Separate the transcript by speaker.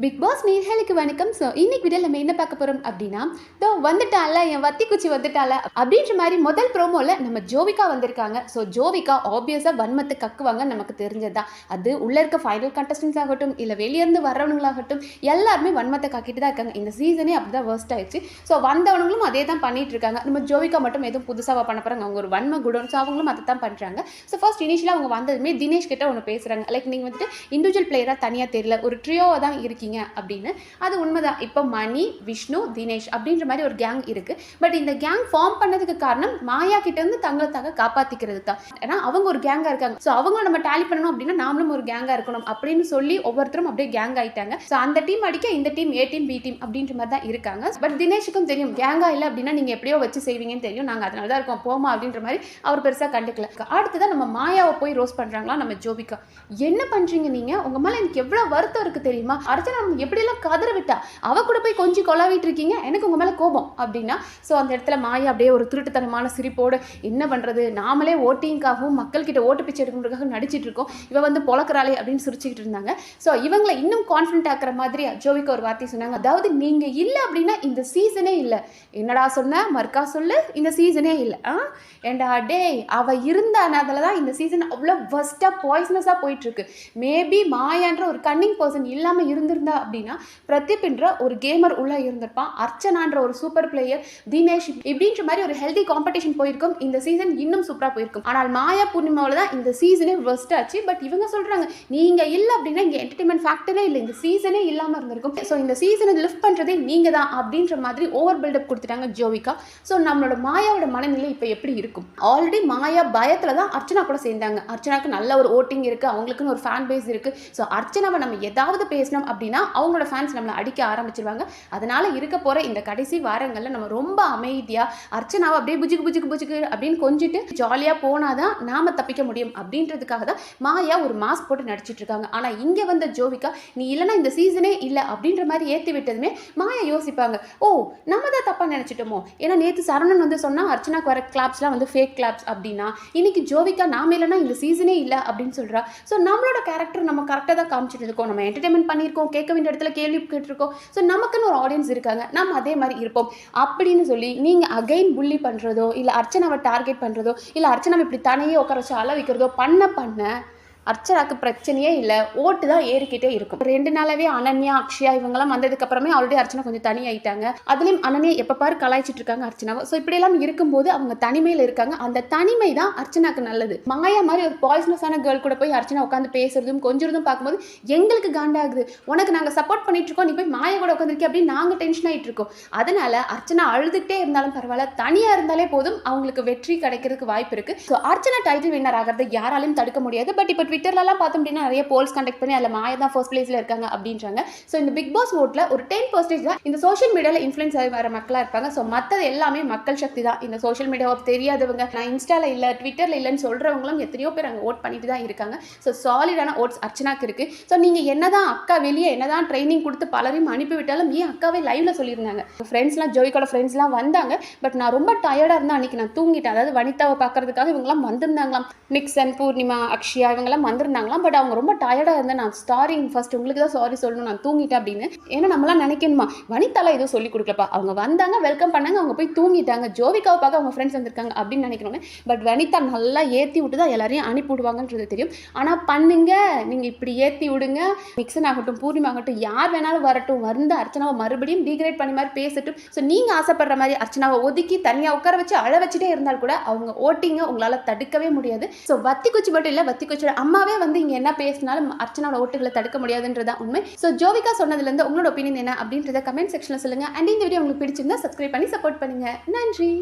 Speaker 1: Big pass நேயர்களுக்கு வணக்கம். So இன்னைக்கு வீடியோவில் நம்ம என்ன பார்க்க போகிறோம் அப்படின்னா, தோ வந்துட்டால என் வத்தி குச்சி வந்துட்டால அப்படின்ற மாதிரி முதல் ப்ரோமோவில் நம்ம ஜோவிகா வந்திருக்காங்க. ஸோ ஜோவிகா ஆப்வியஸாக வன்மத்தை கக்குவாங்க, நமக்கு தெரிஞ்சது தான். அது உள்ளே இருக்க ஃபைனல் கண்டஸ்டன்ஸ் ஆகட்டும், இல்லை வெளியேருந்து வர்றவங்களாகட்டும், எல்லாருமே வன்மத்தை கக்கிட்டு தான் இருக்காங்க. இந்த சீசனே அப்படி தான் வேர்ஸ்ட் ஆயிடுச்சு. ஸோ வந்தவங்களும் அதே தான் பண்ணிட்டு இருக்காங்க. நம்ம ஜோவிகா மட்டும் எதுவும் புதுசாக பண்ண போகிறாங்க, அவங்க ஒரு வன்ம குடம். ஸோ அவங்களும் அதை தான் பண்ணுறாங்க. ஸோ ஃபர்ஸ்ட் இனிஷியலாக அவங்க வந்ததுமே தினேஷ் கிட்ட ஒன்று பேசுகிறாங்க. லைக் நீங்கள் வந்துட்டு இண்டிவிஜுவல் பிளேயராக தனியாக தெரியல, ஒரு ட்ரியோவாக தான் இருக்கீங்க அப்படின்னு. அது உண்மைதான். இப்போ மணி, விஷ்ணு, தினேஷ் அப்படின்ற மாதிரி ஒரு கேங் இருக்கு. பட் இந்த கேங் ஃபார்ம் பண்ணதுக்கு காரணம் மாயா கிட்ட இருந்து தங்களை காப்பாத்திக்கிறது தான். ஏன்னா அவங்க ஒரு கேங்கா இருக்காங்க. ஸோ அவங்க நம்ம டேலி பண்ணணும் அப்படின்னா நாமளும் ஒரு கேங்கா இருக்கணும் அப்படின்னு சொல்லி ஒவ்வொருத்தரும் அப்படியே கேங் ஆயிட்டாங்க. ஸோ அந்த டீம் அடிக்க இந்த team A team B team அப்படின்ற மாதிரி தான் இருக்காங்க. பட் தினேஷுக்கும் தெரியும் கேங்கா இல்லை அப்படின்னா நீங்க எப்படியோ வச்சு செய்வீங்கன்னு தெரியும், நாங்கள் அதனால தான் இருக்கோம் போமா அப்படின்ற மாதிரி அவர் பெருசாக கண்டுக்கல. அடுத்துதான் நம்ம மாயாவை போய் ரோஸ் பண்றாங்களா நம்ம ஜோவிகா. என்ன பண்றீங்க நீங்க? உங்க மேல எனக்கு எவ்வளவு வருத்தம் இருக்கு தெரியுமா? அர்ச்சனா எப்படியெல்லாம் கதற விட்டா, அவ கூட போய் கொஞ்சம் கொலாவிட்டு இருக்கீங்க, எனக்கு உங்க மேல கோபம் அப்படின்னா. ஸோ அந்த இடத்துல மாயா அப்படியே ஒரு திருட்டுத்தனமான சிரிப்போடு என்ன பண்றது, நாமளே ஓட்டிங்காகவும் மக்கள் கிட்ட ஓட்டு பிச்சை எடுக்கிறதுக்காக நடிச்சிட்டு இருக்கோம், இவ வந்து பொழக்கிறாளே அப்படின்னு சிரிச்சுக்கிட்டு இருந்தாங்க. ஸோ இவங்களை இன்னும் கான்ஃபிடென்ட் ஆக்குற மாதிரி ஜோவிகா ஒரு வார்த்தை சொன்னாங்க. அதாவது நீங்க இல்லை அப்படின்னா இந்த சீசனே இல்லை. என்னடா சொன்ன, மர்க்கா சொல்லு, இந்த சீசனே இல்லை. ஏண்டா டே, அவ இருந்தானதுல தான் இந்த சீசன் அவ்வளோ வர்ஸ்டா பாய்சனஸா போயிட்டு இருக்கு. மேபி மாயான்ற ஒரு கன்னிங் பர்சன் இல்லாம இருந்திருந்தா அப்படின்னா பிரதீப் என்ற ஒரு கேமர் உள்ள இருந்திருப்பான், அர்ச்சனான்ற ஒரு சூப்பர் பிளேயர், தினேஷ் இப்படின்ற மாதிரி ஒரு ஹெல்தி காம்படிஷன் போயிருக்கும். இந்த சீசன் இன்னும் சூப்பரா போயிருக்கும். ஆனால் மாயா பூர்ணிமாவில் தான் இந்த சீசனே வர்ஸ்ட் ஆச்சு. பட் இவங்க சொல்றாங்க நீங்க இல்லை அப்படின்னா இங்க என்டர்டைன்மெண்ட் ஃபேக்டரே இல்லை, இந்த சீசனே இல்லாம இருந்திருக்கும். ஸோ இந்த சீசனை லிஃப்ட் பண்றதே நீங்க தான் அப்படின்ற மாதிரி ஓவர் பில்டப் கொடுத்துட்டாங்க ஜோவிகா. ஸோ நம்மளோட மாயாவோட மனநிலை இப்போ எப்படி இருக்கும்? ஆல்ரெடி மாயா பயத்துல தான் அர்ச்சனா கூட சேர்ந்தாங்க. அர்ச்சனாக்கு நல்ல ஒரு ஓட்டிங் இருக்கு, அவங்களுக்குன்னு ஒரு ஃபேன் பேஸ் இருக்கு. ஸோ அர்ச்சனாவை நம்ம ஏதாவது பேசணும் அப்படின்னா அவங்களோட ஃபேன்ஸ் நம்மளை அடிக்க ஆரம்பிச்சிருவாங்க. அதனால இருக்க போற இந்த கடைசி வாரங்கள்ல நம்ம ரொம்ப அமைதியா அர்ச்சனாவை அப்படியே புஜுக்கு அப்படின்னு கொஞ்சிட்டு ஜாலியா போனாதான் நாம தப்பிக்க முடியும் அப்படின்றதுக்காக தான் மாயா ஒரு மாஸ்க் போட்டு நடிச்சிட்டு இருக்காங்க. ஆனா இங்க வந்த ஜோவிகா நீ இல்லைன்னா இந்த சீசனே இல்லை அப்படின்ற மாதிரி ஏற்றி விட்டதுமே மாயா யோசிப்பாங்க, ஓ நம்ம தான் தப்பா நினைச்சிட்டோமோ. ஏன்னா நேற்று சரவணன் வந்து சொன்னா அர்ச்சனாக்கு வர கிளாப்ஸ்லாம் வந்து ஃபேக் கிளாப்ஸ் அப்படின்னா, இன்னைக்கு ஜோவிகா நாம இல்லைன்னா இந்த சீசனே இல்லை அப்படின்னு சொல்றா. ஸோ நம்மளோட கேரக்டர் நம்ம கரெக்டாக தான் காமிச்சிட்டு இருக்கோம், நம்ம என்டர்டைன்மெண்ட் பண்ணியிருக்கோம், கேட்க வேண்டிய இடத்துல கேள்வி கேட்டிருக்கோம். ஸோ நமக்குன்னு ஒரு ஆடியன்ஸ் இருக்காங்க, நம்ம அதே மாதிரி இருப்போம் அப்படின்னு சொல்லி நீங்கள் அகைன் புள்ளி பண்ணுறதோ, இல்லை அர்ச்சனாவை டார்கெட் பண்ணுறதோ, இல்லை அர்ச்சனாவை இப்படி தனியே உட்கார வச்சு அள வைக்கிறதோ பண்ண அர்ச்சனாக்கு பிரச்சனையே இல்லை, ஓட்டு தான் ஏறிக்கிட்டே இருக்கும். 2 நாளாவே அனன்யா, அக்ஷயா இவங்கெல்லாம் வந்ததுக்கு அப்புறமே ஆல்ரெடி அர்ச்சனா கொஞ்சம் தனியாயிட்டாங்க. அதுலேயும் அனன்யா எப்போ பாரு கலாய்ச்சிட்டு இருக்காங்க அர்ச்சனாவை. ஸோ இப்படியெல்லாம் இருக்கும்போது அவங்க தனிமையில் இருக்காங்க. அந்த தனிமை தான் அர்ச்சனாக்கு நல்லது. மாயா மாதிரி ஒரு பாய்ஸ்னஸான கேர்ள் கூட போய் அர்ச்சனா உட்காந்து பேசுறதும் கொஞ்சம் பார்க்கும்போது எங்களுக்கு காண்டாகுது. உனக்கு நாங்கள் சப்போர்ட் பண்ணிட்டு இருக்கோம், நீ போய் மாயா கூட உட்காந்துருக்கே அப்படின்னு நாங்கள் டென்ஷன் ஆகிட்டு இருக்கோம். அதனால அர்ச்சனா அழுதுகிட்டே இருந்தாலும் பரவாயில்ல, தனியாக இருந்தாலே போதும், அவங்களுக்கு வெற்றி கிடைக்கிறதுக்கு வாய்ப்பு இருக்கு. ஸோ அர்ச்சனா டைட்டில் வின்னர் ஆகிறத யாராலையும் தடுக்க முடியாது. பட் இப்போ ட்விட்டர்லாம் பார்த்தோம் அப்படின்னா நிறைய போல்ஸ் கண்டக்ட் பண்ணி அதில் மாயா தான் ஃபர்ஸ்ட் பிளேஸ்ல இருக்காங்க அப்படின்றாங்க. ஸோ இந்த பிக் பாஸ் ஓட்டில் ஒரு 10% தான் இந்த சோஷியல் மீடியாவில் இன்ஃப்ளூயன்ஸ் ஆகி வர மக்களாக இருப்பாங்க. ஸோ மற்றது எல்லாமே மக்கள் சக்தி தான். இந்த சோஷியல் மீடியாவை தெரியாதவங்க, நான் இன்ஸ்டாவில் இல்லை ட்விட்டரில் இல்லைன்னு சொல்கிறவங்களும் எத்தனையோ பேர் அங்கே ஓட் பண்ணிட்டு தான் இருக்காங்க. ஸோ சாலிடான ஓட்ஸ் அர்ச்சனாக்கு இருக்கு. ஸோ நீங்கள் என்னதான் அக்கா வெளியே என்னதான் ட்ரைனிங் கொடுத்து பலரையும் அனுப்பிவிட்டாலும் ஏன் அக்காவே லைவ்ல சொல்லியிருந்தாங்க, ஃப்ரெண்ட்ஸ்லாம் ஜோவிகாவோட ஃப்ரெண்ட்ஸ்லாம் வந்தாங்க. பட் நான் ரொம்ப டயர்டாக இருந்தால் அன்றைக்கி நான் தூங்கிட்டேன். அதாவது வனிதாவை பார்க்கறதுக்காக இவங்கெல்லாம் வந்திருந்தாங்களாம், நிக்சன், பூர்ணிமா, அக்ஷயா இவங்கெல்லாம் வந்திருந்தாங்களாம். பட் அவங்க ரொம்ப டயர்டாக இருந்தால் நான் சாரி ஃபர்ஸ்ட் உங்களுக்கு தான் சாரி சொல்லணும், நான் தூங்கிட்டேன் அப்படின்னு. ஏன்னா நம்மளாம் நினைக்கணுமா, வனிதாலாம் எதுவும் சொல்லி கொடுக்கலப்பா, அவங்க வந்தாங்க வெல்கம் பண்ணாங்க, அவங்க போய் தூங்கிட்டாங்க, ஜோவிகாவை பார்க்க அவங்க ஃப்ரெண்ட்ஸ் வந்திருக்காங்க அப்படின்னு நினைக்கணும்னு. பட் வனிதா நல்லா ஏற்றி விட்டு தான் எல்லாரையும் அனுப்பி விடுவாங்கன்றது தெரியும். ஆனால் பண்ணுங்க, நீங்கள் இப்படி ஏற்றி விடுங்க, நிக்சன் ஆகட்டும் பூர்ணிமா ஆகட்டும் யார் வேணாலும் வரட்டும், வந்து அர்ச்சனாவை மறுபடியும் டீக்ரேட் பண்ணி மாதிரி பேசட்டும். ஸோ நீங்கள் ஆசைப்படுற மாதிரி அர்ச்சனாவை ஒதுக்கி தனியாக உட்கார வச்சு அழ வச்சுட்டே இருந்தால் கூட அவங்க ஓட்டிங்க உங்களால் தடுக்கவே முடியாது. ஸோ வத்தி குச்சி மட்டும் இல்லை, வத்தி குச்சியோட அம்மாவே வந்து இங்கே என்ன பேசினாலும் அர்ச்சனாவோட ஓட்டுகளை தடுக்க முடியாதுன்றதான் உண்மை. ஸோ ஜோவிகா சொன்னதுலேருந்து உங்களோட ஒப்பீனியன் என்ன அப்படின்றத கமெண்ட் செக்ஷனில் சொல்லுங்கள். அண்ட் இந்த வீடியோ உங்களுக்கு பிடிச்சிருந்தா சப்ஸ்கிரைப் பண்ணி சப்போர்ட் பண்ணுங்கள். நன்றி.